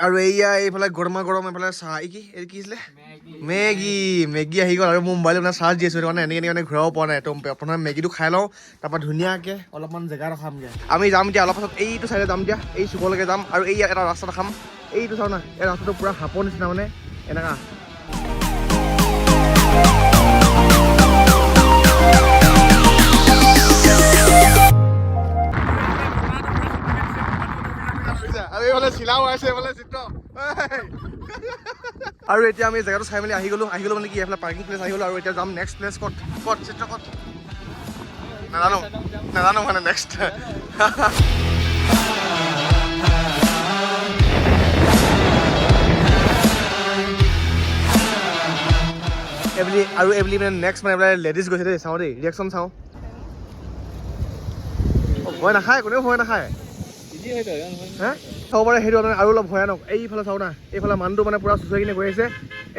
আৰু এইয়া এইফালে গৰমা গৰম এইফালে চাহ কি এইটো কি আছিলে মেগী আহি গ'ল আৰু মোৰ মোবাইলত মানে চাৰ্জ দি আছোঁ সেইটো মানে এনেকৈ মানে ঘূৰাব পৰা নাই তো প্ৰথমে মেগীটো খাই লওঁ তাৰপৰা ধুনীয়াকৈ অলপমান জেগা ৰখামগৈ আমি যাম এতিয়া অলপ পাছত এইটো চাইডে যাম এতিয়া এই চুকলৈকে যাম আৰু এই এটা ৰাস্তা দেখাম এইটো চাওঁ না এই ৰাস্তাটো পূৰা সাপৰ নিচিনা মানে এনেকুৱা আৰু এতিয়া আমি জেগাটো চাই মেলি আহি গ'লো মানে কি এইফালে পাৰ্কিং প্লেচ আহি গ'লো আৰু এতিয়া যাম নেক্সট প্লেচ ক'ত চিত্ৰ ক'ত নাজানো মানে নেক্সট এবলি মানে নেক্সট মানে এইবিলাক লেডিজ গৈছে দেই চাওঁ দেই ৰিয়েকশ্যন চাওঁ ভয় নাখায় কোনেও ভয় নাখায় হা চাব পাৰে সেইটো মানে আৰু অলপ ভয়ানক এইফালে চাওঁ না এইফালে মানুহটো মানে পূৰা চুচৰি কিনে গৈ আছে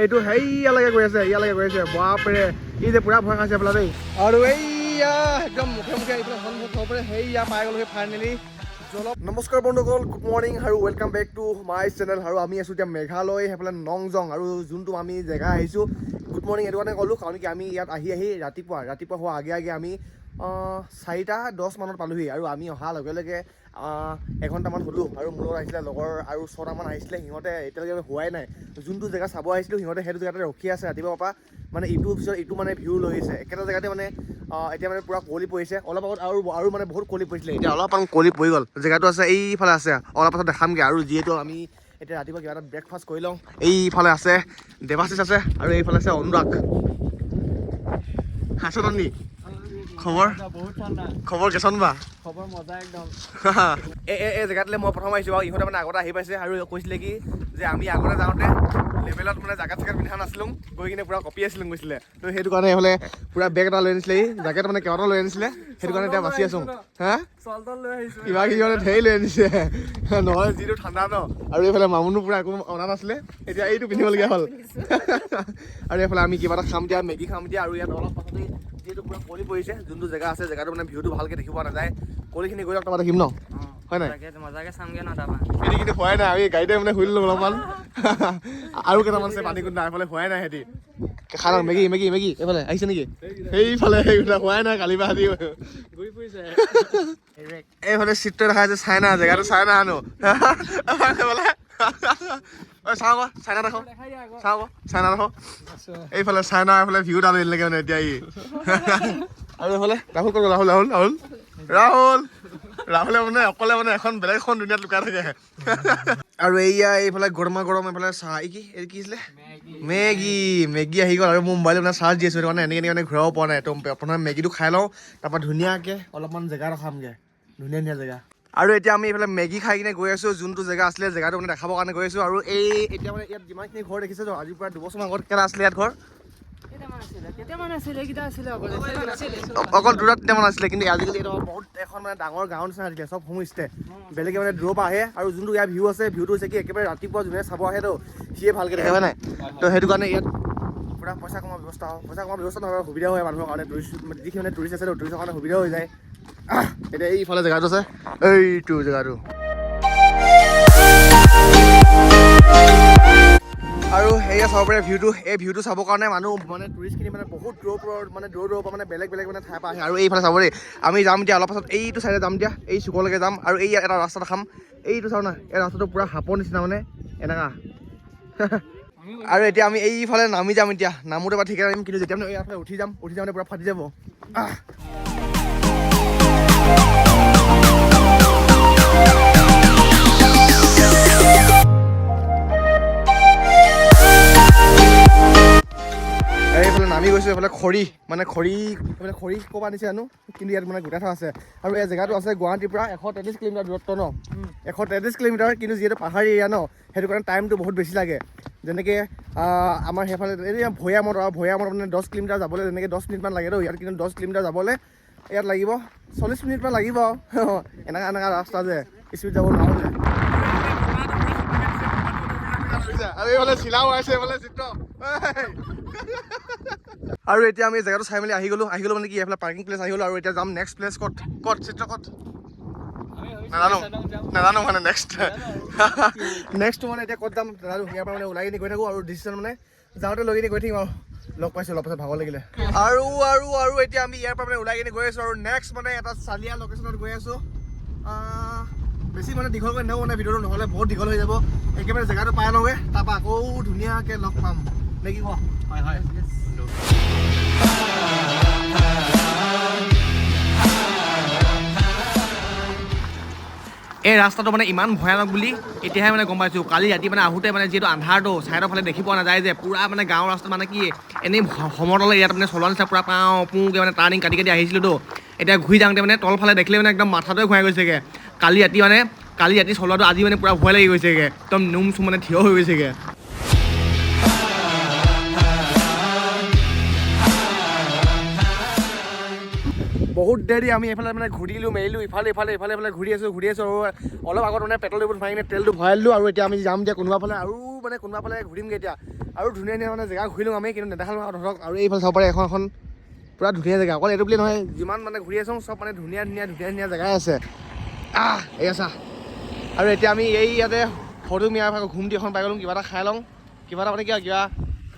এইটো ইয়ালৈকে গৈ আছে বাপৰে ই যে পূৰা ভয় খাইছে এইফালে দেই আৰু এইয়া একদম মুখে এইফালে সন্মুখ চাব পাৰে সেইয়া পাই গ'লো সেই ফাইনেলি নমস্কাৰ বন্ধুসকল গুড মৰ্ণিং আৰু welcome back to my channel আৰু আমি আছোঁ এতিয়া মেঘালয় সেইফালে নংজং আৰু যোনটো আমি জেগা আহিছোঁ গুড মৰ্ণিং এইটো কাৰণে ক'লোঁ কাৰণ কি আমি ইয়াত আহি ৰাতিপুৱা হোৱা আগে আমি 4:10 মানত পালোহি আৰু আমি অহাৰ লগে লগে এঘণ্টামান হ'লোঁ আৰু মোৰ লগত আহিছিলে লগৰ আৰু 6টামান আহিছিলে সিহঁতে এতিয়ালৈকে হোৱাই নাই যোনটো জেগা চাব আহিছিলোঁ সিহঁতে সেইটো জেগাতে ৰখি আছে ৰাতিপুৱাৰ পৰা মানে ইটোৰ পিছত ইটো মানে ভিউ লৈ আহিছে একেটা জেগাতে মানে এতিয়া মানে পূৰা কুঁৱলী পৰিছে অলপ আগত আৰু মানে বহুত কুঁৱলী পৰিছিলে এতিয়া অলপমান কুঁৱলী পৰি গ'ল জেগাটো আছে এইফালে আছে অলপ পাছত দেখামগৈ আৰু যিহেতু আমি এতিয়া ৰাতিপুৱা কিবা এটা ব্ৰেকফাষ্ট কৰি লওঁ এইফালে আছে দেৱাশিষ আছে আৰু এইফালে আছে অনুৰাগ হাছনি খবৰ কেচন বা খবৰ মজা একদম এই জেগাটোলৈ মই প্ৰথম আহিছোঁ বাৰু ইহঁতে মানে আগতে আহি পাইছে আৰু কৈছিলে কি যে আমি আগতে যাওঁতে লেভেলত মানে জাকেট পিন্ধা নাছিলোঁ গৈ কিনে পূৰা কপি আছিলোঁ কৈছিলে তো সেইটো কাৰণে এইফালে পূৰা বেগ এটা লৈ আনিছিলে জাকেট মানে কেইবাটাও লৈ আনিছিলে সেইটো কাৰণে এতিয়া বাচি আছোঁ হা কিবা কিবি মানে ধেৰ লৈ আনিছে নহয় যিটো ঠাণ্ডা ন আৰু এইফালে মামুনো পূৰা একো অনা নাছিলে এতিয়া এইটো পিন্ধিবলগীয়া হ'ল আৰু এইফালে আমি কিবা এটা খাম দিয়া মেগী খাম দিয়া আৰু ইয়াত অলপ পাছতে যিহেতু পূৰা কুঁৱলী পৰিছে যোনটো জেগা আছে জেগাটো মানে ভিউটো ভালকৈ দেখিব পোৱা নাযায় কুঁৱলীখিনি গৈ তাৰপৰা দেখিম ন হয় নাই মজাকৈ চামগৈ ন তাৰপৰা সিহঁতি কিন্তু হোৱাই নাই আমি গাড়ীতে মানে শুই ল'লোঁ অলপমান আৰু কেইটামান আছে পানী কুন্দা এইফালে হোৱাই নাই সিহঁতি খানা মেগী এইফালে আহিছে নেকি সেইফালে হোৱাই নাই কালিৰ পৰা ঘূৰি ফুৰিছে এইফালে চিত্ৰ দেখা আছে চাইনা জেগাটো চাইনা আনো চাওঁ চাইনা দেখো এইফালে চাইনা এইফালে ভিউ ডাল লাগে মানে এতিয়া আৰু এইফালে ৰাহুল ক'ত ৰাহুলে মানে অকলে মানে এখন বেলেগ এখন দুনিয়াত লুকাই থাকে আৰু এইফালে গৰমা গৰম এইফালে চাহ কি এইটো কি আছিলে মেগী আহি গ'ল আৰু মোৰ মোবাইলত মানে চাৰ্জ দি আছোঁ সেইটো মানে এনেকৈ মানে ঘূৰাব পৰা নাই তো প্ৰথমে মেগীটো খাই লওঁ তাৰপৰা ধুনীয়াকৈ অলপমান জেগা ৰখামগৈ ধুনীয়া জেগা আৰু এতিয়া আমি এইফালে মেগী খাই কিনে গৈ আছোঁ যোনটো জেগা আছিলে জেগাটো মানে দেখাবৰ কাৰণে গৈ আছোঁ আৰু এতিয়া মানে ইয়াত যিমানখিনি ঘৰ দেখিছে ন আজিৰ পৰা 2 বছৰমান আগত কেইটা আছিলে ইয়াত ঘৰ অকল 2-3টামান আছিলে কিন্তু আজিকালি এইটো বহুত এখন মানে ডাঙৰ গাঁৱৰ নিচিনা আছিলে চব হোমষ্টে বেলেগে মানে দূৰৰ পৰা আহে আৰু যোনটো ইয়াৰ ভিউ আছে ভিউটো হৈছে কি একেবাৰে ৰাতিপুৱা যোনে চাব আহে তো সিয়ে ভালকৈ দেখে হয় নাই তো সেইটো কাৰণে ইয়াত পূৰা পইচা কমোৱাৰ ব্যৱস্থা নহয় সুবিধা হয় মানুহৰ কাৰণে যিখিনি মানে টুৰিষ্ট আছে টুৰিষ্টৰ কাৰণে সুবিধা হৈ যায় এতিয়া এইফালে জেগাটো আছে এইটো জেগাটো আৰু সেয়া চাব পাৰে ভিউটো চাবৰ কাৰণে মানুহ মানে টুৰিষ্টখিনি মানে বহুত দূৰৰ পৰা মানে বেলেগ মানে ঠাইৰ পৰা আহে আৰু এইফালে চাব দেই আমি যাম এতিয়া অলপ পাছত এইটো চাইডে যাম এতিয়া এই চুকলৈকে যাম আৰু এই এটা ৰাস্তা দেখাম এইটো চাওঁ না এই ৰাস্তাটো পূৰা সাপৰ নিচিনা মানে এনেকুৱা আৰু এতিয়া আমি এইফালে নামি যাম এতিয়া নামোতে বা ঠিকে নামিম কিন্তু যেতিয়া মানে এইফালে উঠি যাম পূৰা ফাটি যাব এইফালে নামি গৈছোঁ এইফালে খৰি ক'ৰপৰা আনিছে জানো কিন্তু ইয়াত মানে গোটাই থোৱা আছে আৰু এই জেগাটো আছে গুৱাহাটীৰ পৰা 133 কিলোমিটাৰ দূৰত্ব ন 133 কিলোমিটাৰ কিন্তু যিহেতু পাহাৰী এৰিয়া ন সেইটো কাৰণে টাইমটো বহুত বেছি লাগে যেনেকৈ আমাৰ সেইফালে এই ভৈয়ামত মানে 10 কিলোমিটাৰ যাবলৈ যেনেকৈ 10 মিনিটমান লাগে তো ইয়াত কিন্তু 10 কিলোমিটাৰ যাবলৈ ইয়াত লাগিব 40 মিনিটমান লাগিব এনেকুৱা ৰাস্তা যে স্পীড যাব নোৱাৰো আৰু এইফালে চিলাও আছে এইফালে চিত্ৰ আৰু এতিয়া আমি জেগাটো চাই মেলি আহি গ'লো মানে কি এইফালে পাৰ্কিং প্লেচ আহি গ'লো আৰু এতিয়া যাম নেক্সট প্লেচ ক'ত চিত্ৰ ক'ত নাজানো মানে নেক্সট মানে এতিয়া ক'ত যাম নাজানো ইয়াৰ পৰা মানে ওলাই কিনি গৈ থাকোঁ আৰু ডিচিশ্যন মানে যাওঁতে লৈ কিনি গৈ থাকিম আৰু লগ পাইছোঁ অলপ পাছত ভাগৰ লাগিলে আৰু এতিয়া আমি ইয়াৰ পৰা মানে ওলাই কিনি গৈ আছোঁ আৰু নেক্সট মানে এটা চালিয়া লোকেশ্যনত গৈ আছোঁ বেছি মানে দীঘল কৰি নাথাকোঁ মানে ভিডিঅ'টো নহ'লে বহুত দীঘল হৈ যাব একেবাৰে জেগাটো পাই লওঁগৈ তাৰপৰা আকৌ ধুনীয়াকৈ লগ পাম নে কি কোৱা হয় এই ৰাস্তাটো মানে ইমান ভয়ানক বুলি এতিয়াহে মানে গম পাইছোঁ কালি ৰাতি মানে আহোঁতে মানে যিহেতু আন্ধাৰটো ছাইডৰ ফালে দেখি পোৱা নাযায় যে পূৰা মানে গাঁৱৰ ৰাস্তা মানে কি এনেই সমতলে ইয়াত মানে চলোৱা নিচিনা পূৰা পাওঁ পুংকৈ মানে টাৰ্ণিং কাটি আহিছিলোঁতো এতিয়া ঘূৰি যাওঁতে মানে তলফালে দেখিলে মানে একদম মাথাটোৱে ঘূৰাই গৈছেগৈ কালি ৰাতি চলোৱাটো আজি মানে পূৰা ভয় লাগি গৈছেগৈ একদম নুম চুম মানে থিয় হৈ গৈছেগৈ বহুত দেৰি আমি এইফালে মানে ঘূৰিলোঁ মেলিলোঁ ইফালে ঘূৰি আছোঁ আৰু অলপ আগত মানে পেট্ৰল ডিপুত ভৰাই কিনে তেলটো ভৰাই দিলোঁ আৰু এতিয়া আমি যাম এতিয়া কোনোবা ফালে ঘূৰিমগৈ এতিয়া আৰু ধুনীয়া মানে জেগা ঘূৰিলোঁ আমি কিন্তু নেদেখালোঁ আৰু ধৰক আৰু এইফালে চাব পাৰে এখন পূৰা ধুনীয়া জেগা অকল এইটো বুলি নহয় যিমান মানে ঘূৰি আছোঁ চব মানে ধুনীয়া জেগাই আছে এই আছা আৰু এতিয়া আমি এই ইয়াতে সৰুমীয়া ঘুমটি এখন পাই গ'লোঁ কিবা এটা খাই লওঁ কিবা এটা মানে কিবা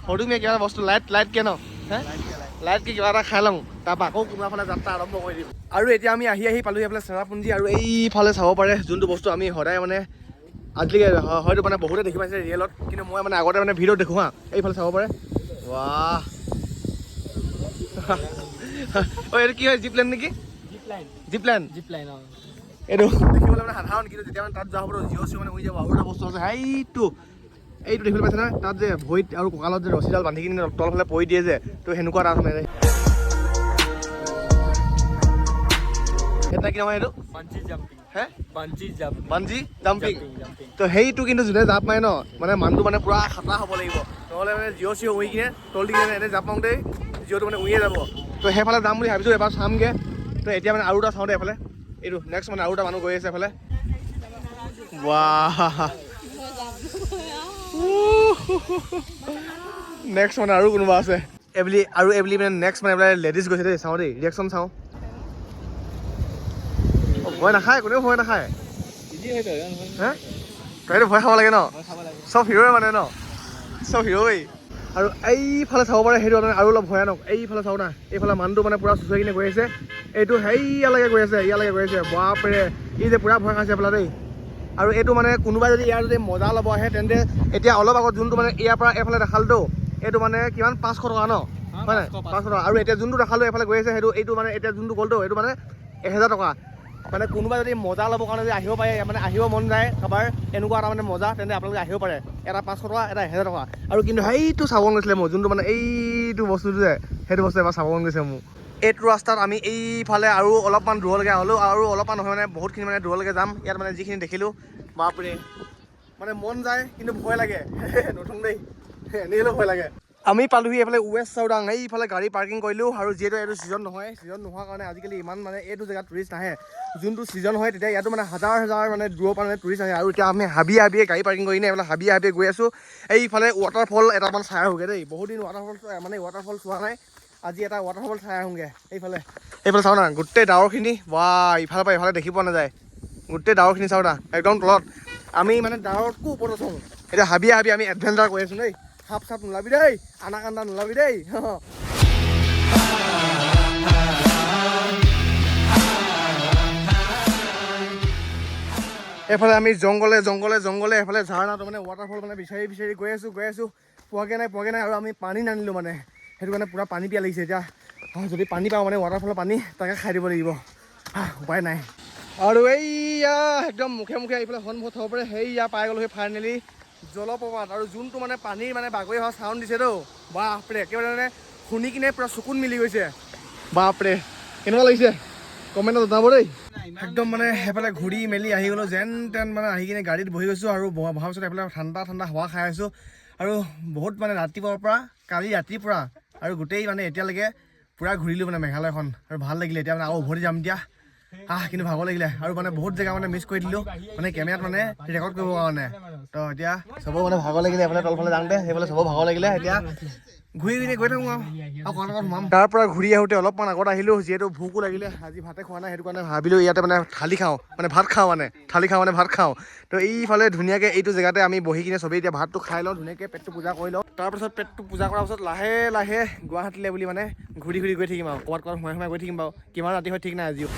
সৰুমীয়া কিবা এটা বস্তু লাইট কে ন লাইট কি কিবা এটা খাই লওঁ তাৰপৰা আকৌ কোনোবা ফালে যাত্ৰা আৰম্ভ কৰি দিম আৰু এতিয়া আমি আহি পালোঁ এইফালে চেৰাপুঞ্জী আৰু এইফালে চাব পাৰে যোনটো বস্তু আমি সদায় মানে আজিলৈকে হয়তো মানে বহুতে দেখি পাইছে ৰিয়েলত কিন্তু মই মানে আগতে মানে ভিডিঅ'ত দেখোঁ এইফালে চাব পাৰে ৱাহ এইটো কি হয় জিপ লাইন নেকি জিপ লাইন এইটো দেখিবলৈ মানে সাধাৰণ কিন্তু যেতিয়া মানে তাত যোৱা হ'ব জিঅ' মানে হৈ যাব আৰু এটা বস্তু আছে এইটো দেখিবলৈ পাইছে নহয় তাত যে ভৰিত আৰু কঁকালত যে ৰছীডাল বান্ধি কিনে তলফালে পৰি দিয়ে যে তো সেনেকুৱা এটা মানে এটা কি নহয় এইটো বাঞ্জি জাম্পিং তো সেইটো কিন্তু যোনে জাপ মাৰে ন মানে মানুহটো মানে পুৰা খাতৰা হ'ব লাগিব নহ'লে মানে জিঅ' উৰি কিনে তল দি কিনে এনেই জাপ মাৰোঁতে জিঅ'টো মানে উৰিয়ে যাব তো সেইফালে যাম বুলি ভাবিছোঁ এবাৰ চামগৈ তো এতিয়া মানে আৰু এটা চাওঁতে এইফালে এইটো নেক্সট মানে আৰু এটা মানুহ গৈ আছে এইফালে ৱাহ নেক্সট মানে আৰু কোনোবা আছে এইবুলি মানে নেক্সট মানে এইবিলাক লেডিজ গৈছে দেই চাওঁ দেই ৰিয়েকশ্যন চাওঁ ভয় নাখায় কোনেও ভয় নাখায় হে তইতো ভয় খাব লাগে ন চব হিৰ'ই মানে ন চব হিৰ'ই আৰু এইফালে চাব পাৰে সেইটো মানে আৰু অলপ ভয়ানক এইফালে চাওঁ না এইফালে মানুহটো মানে পূৰা চুচুৱাই কিনে গৈ আছে এইটো ইয়ালৈকে গৈ আছে বাপৰে ই যে পূৰা ভয় খাইছে এইফালে দেই আৰু এইটো মানে কোনোবাই যদি ইয়াৰ যদি মজা ল'ব আহে তেন্তে এতিয়া অলপ আগত যোনটো মানে ইয়াৰ পৰা এইফালে দেখালতো এইটো মানে কিমান 500 টকা ন হয় নাই 500 টকা আৰু এতিয়া যোনটো দেখালোঁ এইফালে গৈ আছে এইটো মানে এতিয়া যোনটো গ'লতো এইটো মানে 1000 টকা মানে কোনোবাই যদি মজা ল'বৰ কাৰণে যদি আহিব পাৰে মানে আহিব মন যায় কাৰোবাৰ এনেকুৱা এটা মানে মজা তেন্তে আপোনালোকে আহিব পাৰে এটা 500 টকা এটা 1000 টকা আৰু কিন্তু সেইটো চাব মন গৈছিলে মোৰ যোনটো মানে এইটো বস্তুটো যে সেইটো বস্তু এবাৰ চাব মন গৈছে মোৰ এইটো ৰাস্তাত আমি এইফালে আৰু অলপমান দূৰলৈকে হ'লেও আৰু অলপমান নহয় মানে বহুতখিনি মানে দূৰলৈকে যাম ইয়াত মানে যিখিনি দেখিলোঁ বাপৰে মানে মন যায় কিন্তু ভয় লাগে নতুন দেই এনেই ভয় লাগে আমি পালোহি এইফালে ৱেষ্ট চাউদাং এইফালে গাড়ী পাৰ্কিং কৰিলোঁ আৰু যিহেতু এইটো ছিজন নোহোৱাৰ কাৰণে আজিকালি ইমান মানে এইটো জেগাত টুৰিষ্ট নাহে যোনটো ছিজন হয় তেতিয়া ইয়াতো মানে হাজাৰ মানে দূৰৰ পৰা মানে টুৰিষ্ট আহে আৰু এতিয়া আমি হাবিয়ে গাড়ী পাৰ্কিং কৰি কিনে এইফালে হাবিয়ে গৈ আছোঁ এইফালে ৱাটাৰফল এটামান চাই আহোঁগৈ দেই বহুত দিন ৱাটাৰফল চোৱা নাই আজি এটা ৱাটাৰফল চাই আহোঁগৈ এইফালে চাওঁ না গোটেই ডাৱৰখিনি বা ইফালৰ পৰা ইফালে দেখি পোৱা নাযায় গোটেই ডাৱৰখিনি চাওঁ না একদম তলত আমি মানে ডাৱৰতকো ওপৰত আছোঁ এতিয়া হাবিয়ে আমি এডভেঞ্চাৰ কৰি আছোঁ দেই সাপ নোলাবি দেই আনাকান্দা নোলাবি দেই এইফালে আমি জংঘলে এইফালে ঝাৰণাটো মানে ৱাটাৰফল মানে বিচাৰি গৈ আছোঁ পোৱাগৈ নাই আৰু আমি পানী নানিলোঁ মানে সেইটো কাৰণে পূৰা পানী পিয়া লাগিছে এতিয়া যদি পানী পাওঁ মানে ৱাটাৰফলৰ পানী তাকে খাই দিব লাগিব উপায় নাই আৰু এইয়া একদম মুখে এইফালে সন্মুখত থ'ব পাৰে সেইয়া পাই গ'লোঁ সেই ফাইনেলি জলপ্ৰপাত আৰু যোনটো মানে পানীৰ মানে বাগৰি অহা চাউণ্ড দিছেতো বাপৰে একেবাৰে মানে শুনি কিনে পূৰা চকুত মিলি গৈছে বাপৰে কেনেকুৱা লাগিছে কমেণ্টত জনাব দেই একদম মানে সেইফালে ঘূৰি মেলি আহি গ'লোঁ যেন তেন মানে আহি কিনে গাড়ীত বহি গৈছোঁ আৰু বহাৰ পিছত এইফালে ঠাণ্ডা হাৱা খাই আছোঁ আৰু বহুত মানে ৰাতিপুৱাৰ পৰা কালি ৰাতিৰ পৰা আৰু গোটেই মানে এতিয়ালৈকে পূৰা ঘূৰিলোঁ মানে মেঘালয়খন আৰু ভাল লাগিলে এতিয়া মানে আকৌ উভতি যাম এতিয়া কিন্তু ভাগৰ লাগিলে আৰু মানে বহুত জেগা মানে মিছ কৰি দিলোঁ মানে কেমেৰাত মানে ৰেকৰ্ড কৰিবৰ কাৰণে তো এতিয়া চবৰ মানে ভাগৰ লাগিলে এইফালে তলফালে যাওঁতে সেইফালে চবৰ ভাগৰ লাগিলে এতিয়া ঘূৰি ঘূৰি গৈ থাকোঁ আৰু অকণ সোমাম তাৰ পৰা ঘূৰি আহোঁতে অলপমান আগত আহিলোঁ যিহেতু ভোকো লাগিলে আজি ভাতে খোৱা নাই সেইটো কাৰণে ভাবিলোঁ ইয়াতে মানে থালি খাওঁ মানে ভাত খাওঁ মানে থালি খাওঁ মানে ভাত খাওঁ তো এইফালে ধুনীয়াকৈ এইটো জেগাতে আমি বহি কিনে চবেই এতিয়া ভাতটো খাই লওঁ ধুনীয়াকৈ পেটটো পূজা কৰি লওঁ তাৰপিছত পেটটো পূজা কৰাৰ পাছত লাহে লাহে গুৱাহাটীলৈ বুলি মানে ঘূৰি ঘূৰি গৈ থাকিম আৰু ক'ৰবাত সোমাই গৈ থাকিম বাৰু কিমান ৰাতি হয় ঠিক নাই আজিও